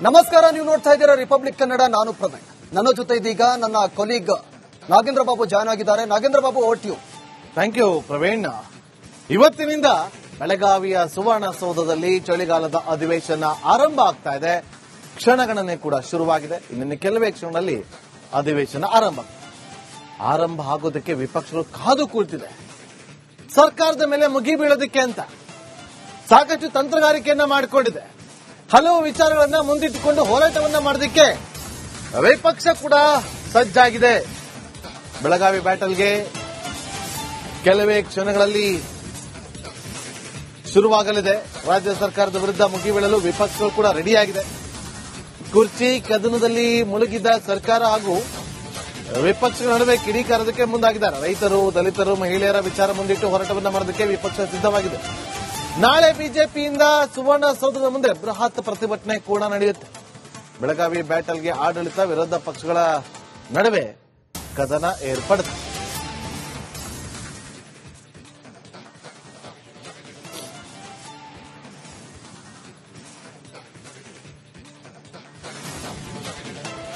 ನಮಸ್ಕಾರ, ನೀವು ನೋಡ್ತಾ ಇದ್ದೀರಾ ರಿಪಬ್ಲಿಕ್ ಕನ್ನಡ. ನಾನು ಪ್ರವೀಣ್. ನನ್ನ ಜೊತೆ ಇದೀಗ ನನ್ನ ಕೊಲೀಗ್ ನಾಗೇಂದ್ರ ಬಾಬು ಜಾಯ್ನ್ ಆಗಿದ್ದಾರೆ. ನಾಗೇಂದ್ರ ಬಾಬು, ಓಟ್ ಯು. Thank you Praveen. ಇವತ್ತಿನಿಂದ ಬೆಳಗಾವಿಯ ಸುವರ್ಣಸೌಧದಲ್ಲಿ ಚಳಿಗಾಲದ ಅಧಿವೇಶನ ಆರಂಭ ಆಗ್ತಾ ಇದೆ. ಕ್ಷಣಗಣನೆ ಕೂಡ ಶುರುವಾಗಿದೆ. ಇನ್ನು ಕೆಲವೇ ಕ್ಷಣದಲ್ಲಿ ಅಧಿವೇಶನ ಆರಂಭ ಆಗೋದಕ್ಕೆ ವಿಪಕ್ಷಗಳು ಕಾದು ಕೂಳ್ತಿದೆ. ಸರ್ಕಾರದ ಮೇಲೆ ಮುಗಿ ಬೀಳೋದಕ್ಕೆ ಅಂತ ಸಾಕಷ್ಟು ತಂತ್ರಗಾರಿಕೆಯನ್ನ ಮಾಡಿಕೊಂಡಿದೆ. ಹಲವು ವಿಚಾರಗಳನ್ನ ಮುಂದಿಟ್ಟುಕೊಂಡು ಹೋರಾಟವನ್ನ ಮಾಡೋದಕ್ಕೆ ವಿಪಕ್ಷ ಕೂಡ ಸಜ್ಜಾಗಿದೆ. ಬೆಳಗಾವಿ ಬ್ಯಾಟಲ್ಗೆ ಕೆಲವೇ ಕ್ಷಣಗಳಲ್ಲಿ ಶುರುವಾಗಲಿದೆ. ರಾಜ್ಯ ಸರ್ಕಾರದ ವಿರುದ್ಧ ಮುಗಿ ಬೀಳಲು ವಿಪಕ್ಷಗಳು ಕೂಡ ರೆಡಿಯಾಗಿದೆ. ಕುರ್ಚಿ ಕದನದಲ್ಲಿ ಮುಳುಗಿದ್ದ ಸರ್ಕಾರ ಹಾಗೂ ವಿಪಕ್ಷಗಳ ನಡುವೆ ಕಿಡಿಕಾರದಕ್ಕೆ ಮುಂದಾಗಿದ್ದಾರೆ. ರೈತರು, ದಲಿತರು, ಮಹಿಳೆಯರ ವಿಚಾರ ಮುಂದಿಟ್ಟು ಹೋರಾಟವನ್ನ ಮಾಡೋದಕ್ಕೆ ವಿಪಕ್ಷ ಸಿದ್ಧವಾಗಿದೆ. ನಾಳೆ ಬಿಜೆಪಿಯಿಂದ ಸುವರ್ಣಸೌಧದ ಮುಂದೆ ಬೃಹತ್ ಪ್ರತಿಭಟನೆ ಕೂಡ ನಡೆಯುತ್ತೆ. ಬೆಳಗಾವಿ ಬ್ಯಾಟಲ್ಗೆ ಆಡಳಿತ ವಿರೋಧ ಪಕ್ಷಗಳ ನಡುವೆ ಕದನ ಏರ್ಪಡುತ್ತೆ.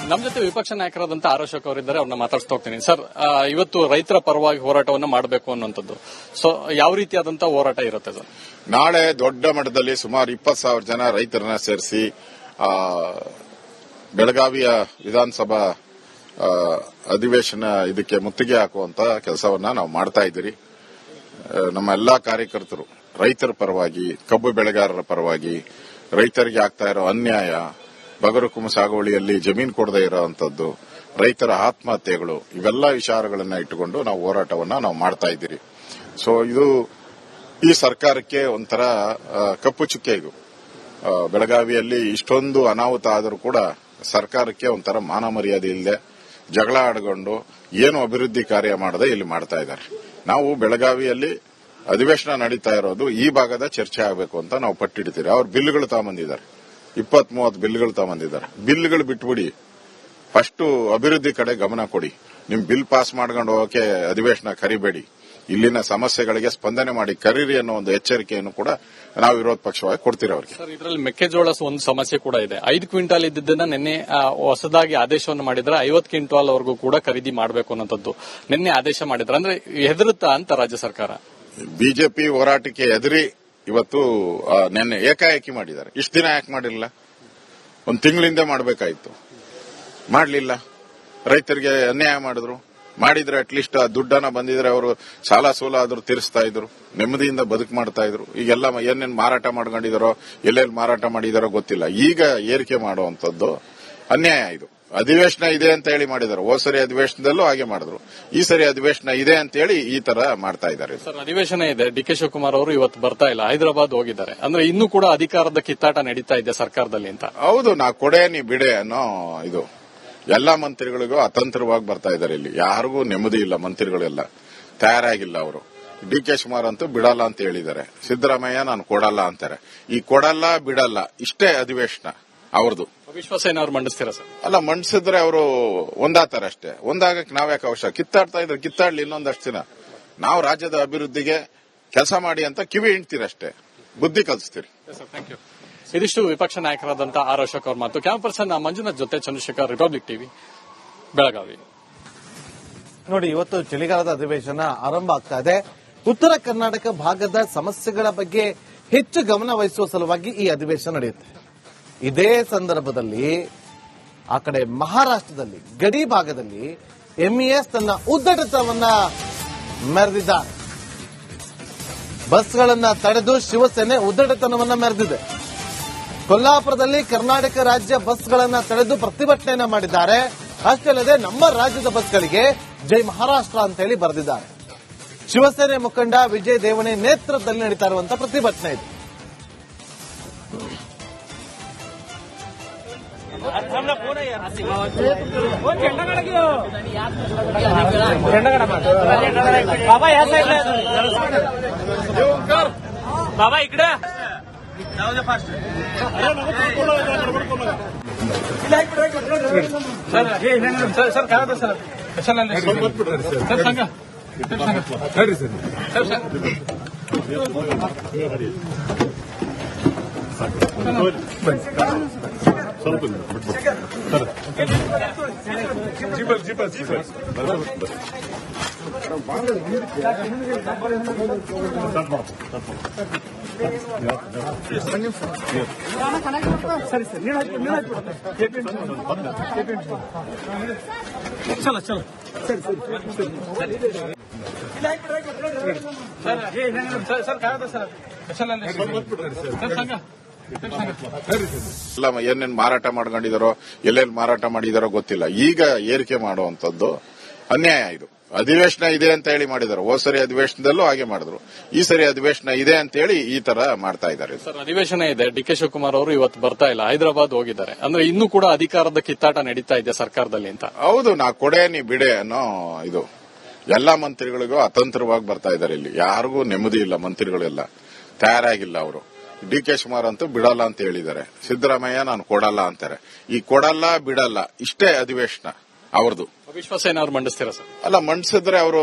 ನಮ್ಮ ಜೊತೆ ವಿಪಕ್ಷ ನಾಯಕರಾದಂತಹ ಆರ್ ಅಶೋಕ್ ಅವರಿದ್ದಾರೆ. ಅವ್ರನ್ನ ಮಾತಾಡ್ಸ್ತಾ ಹೋಗ್ತೀನಿ. ಸರ್, ಇವತ್ತು ರೈತರ ಪರವಾಗಿ ಹೋರಾಟವನ್ನು ಮಾಡಬೇಕು ಅನ್ನುವಂಥದ್ದು, ಸೊ ಯಾವ ರೀತಿಯಾದಂತಹ ಹೋರಾಟ ಇರುತ್ತೆ ಸರ್? ನಾಳೆ ದೊಡ್ಡ ಮಟ್ಟದಲ್ಲಿ ಸುಮಾರು 20,000 ಜನ ರೈತರನ್ನ ಸೇರಿಸಿ ಬೆಳಗಾವಿಯ ವಿಧಾನಸಭಾ ಅಧಿವೇಶನ ಇದಕ್ಕೆ ಮುತ್ತಿಗೆ ಹಾಕುವಂತ ಕೆಲಸವನ್ನ ನಾವು ಮಾಡ್ತಾ ಇದ್ದೀರಿ. ನಮ್ಮ ಎಲ್ಲಾ ಕಾರ್ಯಕರ್ತರು ರೈತರ ಪರವಾಗಿ, ಕಬ್ಬು ಬೆಳೆಗಾರರ ಪರವಾಗಿ, ರೈತರಿಗೆ ಆಗ್ತಾ ಇರೋ ಅನ್ಯಾಯ, ಬಗರುಕುಂಭ ಸಾಗುವಳಿಯಲ್ಲಿ ಜಮೀನು ಕೊಡದೇ ಇರೋವಂಥದ್ದು, ರೈತರ ಆತ್ಮಹತ್ಯೆಗಳು, ಇವೆಲ್ಲ ವಿಚಾರಗಳನ್ನ ಇಟ್ಟುಕೊಂಡು ನಾವು ಹೋರಾಟವನ್ನ ನಾವು ಮಾಡ್ತಾ ಇದ್ದೀರಿ. ಸೊ ಇದು ಈ ಸರ್ಕಾರಕ್ಕೆ ಒಂಥರ ಕಪ್ಪು ಚುಕ್ಕೆ. ಇದು ಬೆಳಗಾವಿಯಲ್ಲಿ ಇಷ್ಟೊಂದು ಅನಾಹುತ ಆದರೂ ಕೂಡ ಸರ್ಕಾರಕ್ಕೆ ಒಂಥರ ಮಾನ ಮರ್ಯಾದೆ ಇಲ್ಲದೆ ಜಗಳ ಆಡಿಕೊಂಡು ಏನು ಅಭಿವೃದ್ಧಿ ಕಾರ್ಯ ಮಾಡದೆ ಇಲ್ಲಿ ಮಾಡ್ತಾ ಇದ್ದಾರೆ. ನಾವು ಬೆಳಗಾವಿಯಲ್ಲಿ ಅಧಿವೇಶನ ನಡೀತಾ ಇರೋದು ಈ ಭಾಗದ ಚರ್ಚೆ ಆಗಬೇಕು ಅಂತ ನಾವು ಪಟ್ಟಿಡ್ತೀವಿ. ಅವ್ರು ಬಿಲ್ಗಳು ತಗೊಂಬಂದಿದ್ದಾರೆ, 20-30 ಬಿಲ್ಗಳು ತಗೊಂಬಂದಿದ್ದಾರೆ. ಬಿಲ್ಗಳು ಬಿಟ್ಬಿಡಿ, ಫಸ್ಟ್ ಅಭಿವೃದ್ಧಿ ಕಡೆ ಗಮನ ಕೊಡಿ. ನಿಮ್ ಬಿಲ್ ಪಾಸ್ ಮಾಡ್ಕೊಂಡು ಹೋಗಕ್ಕೆ ಅಧಿವೇಶನ ಕರಿಬೇಡಿ. ಇಲ್ಲಿನ ಸಮಸ್ಯೆಗಳಿಗೆ ಸ್ಪಂದನೆ ಮಾಡಿ ಕರೀರಿ ಅನ್ನೋ ಒಂದು ಎಚ್ಚರಿಕೆಯನ್ನು ಕೂಡ ನಾವು ವಿರೋಧ ಪಕ್ಷವಾಗಿ ಕೊಡ್ತೀವಿ ಅವರಿಗೆ. ಸರ್, ಇದರಲ್ಲಿ ಮೆಕ್ಕೆಜೋಳ ಒಂದು ಸಮಸ್ಯೆ ಕೂಡ ಇದೆ. 5 ಕ್ವಿಂಟಾಲ್ ಇದ್ದದನ್ನ ನಿನ್ನೆ ಹೊಸದಾಗಿ ಆದೇಶವನ್ನು ಮಾಡಿದ್ರೆ 50 ಕ್ವಿಂಟಾಲ್ ವರೆಗೂ ಕೂಡ ಖರೀದಿ ಮಾಡಬೇಕು ಅನ್ನೋಂಥದ್ದು ನಿನ್ನೆ ಆದೇಶ ಮಾಡಿದ್ರೆ, ಅಂದ್ರೆ ಹೆದರುತ್ತಾ ಅಂತ ರಾಜ್ಯ ಸರ್ಕಾರ? ಬಿಜೆಪಿ ಹೋರಾಟಕ್ಕೆ ಎದುರಿ ಇವತ್ತು ನಿನ್ನೆ ಏಕಾಏಕಿ ಮಾಡಿದ್ದಾರೆ. ಇಷ್ಟು ದಿನ ಯಾಕೆ ಮಾಡಿರಲಿಲ್ಲ? ಒಂದು ತಿಂಗಳಿಂದ ಮಾಡಬೇಕಾಯಿತು, ಮಾಡಲಿಲ್ಲ. ರೈತರಿಗೆ ಅನ್ಯಾಯ ಮಾಡಿದ್ರು. ಮಾಡಿದ್ರೆ ಅಟ್ಲೀಸ್ಟ್ ಆ ದುಡ್ಡನ್ನ ಬಂದಿದ್ರೆ ಅವರು ಸಾಲ ಸೋಲ ಆದ್ರೂ ತೀರಿಸ್ತಾ ಇದ್ರು, ನೆಮ್ಮದಿಯಿಂದ ಬದುಕು ಮಾಡ್ತಾ ಇದ್ರು. ಈಗೆಲ್ಲ ಏನೇನು ಮಾರಾಟ ಮಾಡ್ಕೊಂಡಿದಾರೋ, ಎಲ್ಲೆಲ್ಲಿ ಮಾರಾಟ ಮಾಡಿದಾರೋ ಗೊತ್ತಿಲ್ಲ. ಈಗ ಏರಿಕೆ ಮಾಡುವಂತದ್ದು ಅನ್ಯಾಯ. ಇದು ಅಧಿವೇಶನ ಇದೆ ಅಂತ ಹೇಳಿ ಮಾಡಿದ್ದಾರೆ. ಹೋದ ಸರಿ ಅಧಿವೇಶನದಲ್ಲೂ ಹಾಗೆ ಮಾಡಿದ್ರು. ಈ ಸರಿ ಅಧಿವೇಶನ ಇದೆ ಅಂತ ಹೇಳಿ ಈ ತರ ಮಾಡ್ತಾ ಇದ್ದಾರೆ. ಸರ್, ಅಧಿವೇಶನ ಇದೆ. ಡಿ ಕೆ ಶಿವಕುಮಾರ್ ಅವರು ಇವತ್ತು ಬರ್ತಾ ಇಲ್ಲ, ಹೈದರಾಬಾದ್ ಹೋಗಿದ್ದಾರೆ. ಅಂದ್ರೆ ಇನ್ನೂ ಕೂಡ ಅಧಿಕಾರದ ಕಿತ್ತಾಟ ನಡೀತಾ ಇದೆ ಸರ್ಕಾರದಲ್ಲಿ ಅಂತ. ಹೌದು, ನಾ ಕೊಡೆ ನೀ ಬಿಡೆ ಅನ್ನೋ ಇದು ಎಲ್ಲಾ ಮಂತ್ರಿಗಳಿಗೂ ಅತಂತ್ರವಾಗಿ ಬರ್ತಾ ಇದ್ದಾರೆ. ಇಲ್ಲಿ ಯಾರಿಗೂ ನೆಮ್ಮದಿ ಇಲ್ಲ. ಮಂತ್ರಿಗಳೆಲ್ಲ ತಯಾರಾಗಿಲ್ಲ. ಅವರು ಡಿ ಕೆ ಶಿವಕುಮಾರ್ ಅಂತೂ ಬಿಡಲ್ಲ ಅಂತ ಹೇಳಿದ್ದಾರೆ. ಸಿದ್ದರಾಮಯ್ಯ ನಾನು ಕೊಡಲ್ಲ ಅಂತಾರೆ. ಈ ಕೊಡಲ್ಲ ಬಿಡಲ್ಲ ಇಷ್ಟೇ ಅಧಿವೇಶನ ಅವ್ರದ್ದು. ವಿಶ್ವಾಸ ಏನಾದ್ರು ಮಂಡಿಸ್ತೀರಾ ಸರ್? ಅಲ್ಲ, ಮಂಡಿಸಿದ್ರೆ ಅವರು ಒಂದಾತಾರೆ ಅಷ್ಟೇ. ಒಂದಾಗಕ್ಕೆ ನಾವ್ಯಾಕೆ ಅವಶ್ಯ? ಕಿತ್ತಾಡ್ತಾ ಇದ್ರೆ ಕಿತ್ತಾಡ್ಲಿ ಇನ್ನೊಂದಷ್ಟು ದಿನ. ನಾವು ರಾಜ್ಯದ ಅಭಿವೃದ್ಧಿಗೆ ಕೆಲಸ ಮಾಡಿ ಅಂತ ಕಿವಿ ಹಿಂಡ್ತೀರಷ್ಟೇ, ಬುದ್ಧಿ ಕಲಿಸ್ತೀರಿ. Thank you. ಇದಿಷ್ಟು ವಿಪಕ್ಷ ನಾಯಕರಾದಂತಹ ಆರ್ ಅಶೋಕ್ ಅವ್ರ ಮಾತು. ಕ್ಯಾಮ್ ಪರ್ಸನ್ ಮಂಜುನಾಥ್ ಜೊತೆ ಚಂದ್ರಶೇಖರ್, ರಿಪಬ್ಲಿಕ್ ಟಿವಿ, ಬೆಳಗಾವಿ. ನೋಡಿ, ಇವತ್ತು ಚಳಿಗಾಲದ ಅಧಿವೇಶನ ಆರಂಭ ಆಗ್ತಾ ಇದೆ. ಉತ್ತರ ಕರ್ನಾಟಕ ಭಾಗದ ಸಮಸ್ಯೆಗಳ ಬಗ್ಗೆ ಹೆಚ್ಚು ಗಮನ ವಹಿಸುವ ಸಲುವಾಗಿ ಈ ಅಧಿವೇಶನ ನಡೆಯುತ್ತೆ. ಇದೇ ಸಂದರ್ಭದಲ್ಲಿ ಆ ಕಡೆ ಮಹಾರಾಷ್ಟ್ರದಲ್ಲಿ ಗಡಿ ಭಾಗದಲ್ಲಿ ಎಂಇಎಸ್ ತನ್ನ ಉದ್ದಟತನವನ್ನ ಮೆರೆದಿದ್ದಾರೆ. ಬಸ್ಗಳನ್ನ ತಡೆದು ಶಿವಸೇನೆ ಉದ್ದಟತನವನ್ನ ಮೆರೆದಿದೆ. ಕೊಲ್ಲಾಪುರದಲ್ಲಿ ಕರ್ನಾಟಕ ರಾಜ್ಯ ಬಸ್ಗಳನ್ನ ತಡೆದು ಪ್ರತಿಭಟನೆಯನ್ನ ಮಾಡಿದ್ದಾರೆ. ಅಷ್ಟೇ ಅಲ್ಲದೆ ನಮ್ಮ ರಾಜ್ಯದ ಬಸ್ಗಳಿಗೆ ಜೈ ಮಹಾರಾಷ್ಟ್ರ ಅಂತ ಹೇಳಿ ಬರೆದಿದ್ದಾರೆ. ಶಿವಸೇನೆ ಮುಖಂಡ ವಿಜಯ್ ದೇವಣೆ ನೇತೃತ್ವದಲ್ಲಿ ನಡೀತಾ ಇರುವಂತಹ ಪ್ರತಿಭಟನೆ ಇದೆ. बाबा इकडे सर काय होतं सर कशाला सर सांगा सर ಚಲೋ ಚಲೋ ಸರಿ ಸರ್ ಸರ್ ಕಾಗದ ಸರ್ ಸರ್ ಸಂಘ ಎಲ್ಲ ಏನೇನ್ ಮಾರಾಟ ಮಾಡ್ಕೊಂಡಿದಾರೋ ಎಲ್ಲೆಲ್ಲಿ ಮಾರಾಟ ಮಾಡಿದಾರೋ ಗೊತ್ತಿಲ್ಲ. ಈಗ ಏರಿಕೆ ಮಾಡುವಂತದ್ದು ಅನ್ಯಾಯ. ಇದು ಅಧಿವೇಶನ ಇದೆ ಅಂತ ಹೇಳಿ ಮಾಡಿದಾರೆ. ಹೋದ ಸರಿ ಅಧಿವೇಶನದಲ್ಲೂ ಹಾಗೆ ಮಾಡಿದ್ರು. ಈ ಸರಿ ಅಧಿವೇಶನ ಇದೆ ಅಂತ ಹೇಳಿ ಈ ತರ ಮಾಡ್ತಾ ಇದ್ದಾರೆ. ಸರ್, ಅಧಿವೇಶನ ಇದೆ. ಡಿ.ಕೆ. ಶಿವಕುಮಾರ್ ಅವರು ಇವತ್ತು ಬರ್ತಾ ಇಲ್ಲ, ಹೈದರಾಬಾದ್ ಹೋಗಿದ್ದಾರೆ. ಅಂದ್ರೆ ಇನ್ನೂ ಕೂಡ ಅಧಿಕಾರದ ಕಿತ್ತಾಟ ನಡೀತಾ ಇದೆ ಸರ್ಕಾರದಲ್ಲಿ ಅಂತ. ಹೌದು, ನಾ ಕೊಡೆ ನೀ ಬಿಡೆ ಅನ್ನೋ ಇದು ಎಲ್ಲಾ ಮಂತ್ರಿಗಳಿಗೂ ಅತಂತ್ರವಾಗಿ ಬರ್ತಾ ಇದ್ದಾರೆ. ಇಲ್ಲಿ ಯಾರಿಗೂ ನೆಮ್ಮದಿ ಇಲ್ಲ. ಮಂತ್ರಿಗಳೆಲ್ಲ ತಯಾರಾಗಿಲ್ಲ. ಅವರು ಡಿ.ಕೆ. ಶಿವಕುಮಾರ್ ಅಂತೂ ಬಿಡಲ್ಲ ಅಂತ ಹೇಳಿದ್ದಾರೆ. ಸಿದ್ದರಾಮಯ್ಯ ನಾನು ಕೊಡಲ್ಲ ಅಂತಾರೆ. ಈ ಕೊಡಲ್ಲ ಬಿಡಲ್ಲ ಇಷ್ಟೇ ಅಧಿವೇಶನ ಅವ್ರದ್ದು. ಅವಿಶ್ವಾಸ ಏನಾದ್ರು ಮಂಡಿಸ್ತೀರಾ ಸರ್? ಅಲ್ಲ, ಮಂಡಿಸಿದ್ರೆ ಅವರು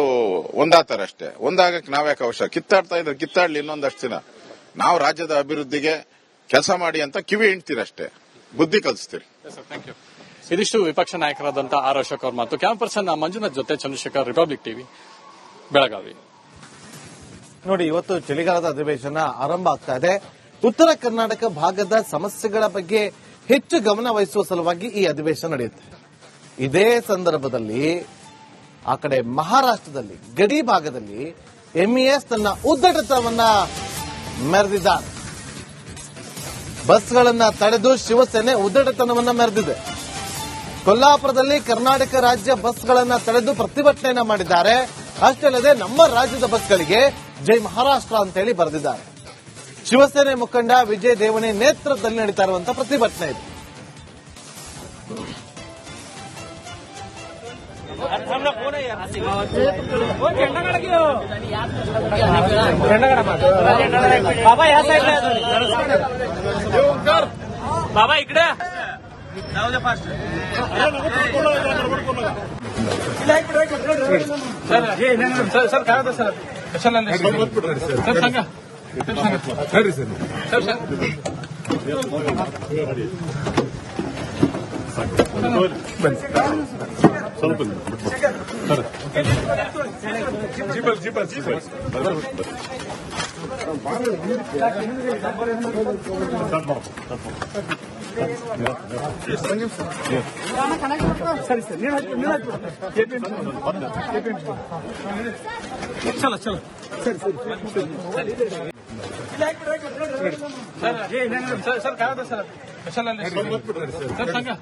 ಒಂದಾತಾರೆ ಅಷ್ಟೇ. ಒಂದಾಗಕ್ಕೆ ನಾವ್ಯಾಕೆ ಅವಶ್ಯ? ಕಿತ್ತಾಡ್ತಾ ಇದ್ರೆ ಕಿತ್ತಾಡ್ಲಿ ಇನ್ನೊಂದಷ್ಟು ದಿನ. ನಾವು ರಾಜ್ಯದ ಅಭಿವೃದ್ಧಿಗೆ ಕೆಲಸ ಮಾಡಿ ಅಂತ ಕಿವಿ ಹಿಂಡ್ತೀರಷ್ಟೇ, ಬುದ್ಧಿ ಕಲಿಸ್ತೀರಿ. Thank you. ಇದಿಷ್ಟು ವಿಪಕ್ಷ ನಾಯಕರಾದಂತಹ ಆರ್ ಅಶೋಕ್ ಅವ್ರ ಮಾತು. ಕ್ಯಾಮ್ ಪರ್ಸನ್ ಮಂಜುನಾಥ್ ಜೊತೆ ಚಂದ್ರಶೇಖರ್, ರಿಪಬ್ಲಿಕ್ ಟಿವಿ, ಬೆಳಗಾವಿ. ನೋಡಿ, ಇವತ್ತು ಚಳಿಗಾಲದ ಅಧಿವೇಶನ ಆರಂಭ ಆಗ್ತಾ ಇದೆ. ಉತ್ತರ ಕರ್ನಾಟಕ ಭಾಗದ ಸಮಸ್ಯೆಗಳ ಬಗ್ಗೆ ಹೆಚ್ಚು ಗಮನ ವಹಿಸುವ ಸಲುವಾಗಿ ಈ ಅಧಿವೇಶನ ನಡೆಯುತ್ತೆ. ಇದೇ ಸಂದರ್ಭದಲ್ಲಿ ಆ ಕಡೆ ಮಹಾರಾಷ್ಟ್ರದಲ್ಲಿ ಗಡಿ ಭಾಗದಲ್ಲಿ ಎಂಇಎಸ್ ತನ್ನ ಉದ್ದಟತನವನ್ನ ಮೆರೆದಿದ್ದಾರೆ. ಬಸ್ಗಳನ್ನ ತಡೆದು ಶಿವಸೇನೆ ಉದ್ದಟತನವನ್ನ ಮೆರೆದಿದೆ. ಕೊಲ್ಲಾಪುರದಲ್ಲಿ ಕರ್ನಾಟಕ ರಾಜ್ಯ ಬಸ್ಗಳನ್ನ ತಡೆದು ಪ್ರತಿಭಟನೆಯನ್ನ ಮಾಡಿದ್ದಾರೆ. ಅಷ್ಟೇ ಅಲ್ಲದೆ ನಮ್ಮ ರಾಜ್ಯದ ಬಸ್ಗಳಿಗೆ ಜೈ ಮಹಾರಾಷ್ಟ್ರ ಅಂತ ಹೇಳಿ ಬರೆದಿದ್ದಾರೆ. ಶಿವಸೇನೆ ಮುಖಂಡ ವಿಜಯ್ ದೇವಣೆ ನೇತೃತ್ವದಲ್ಲಿ ನಡೀತಾ ಇರುವಂತಹ ಪ್ರತಿಭಟನೆ ಇದೆ. बाबा इकडे जाऊ दे फास्ट सर सर कागद सर कशाला सर सांगा सर सर चलो चलो सर सर कागद सर कशाला सर सांगा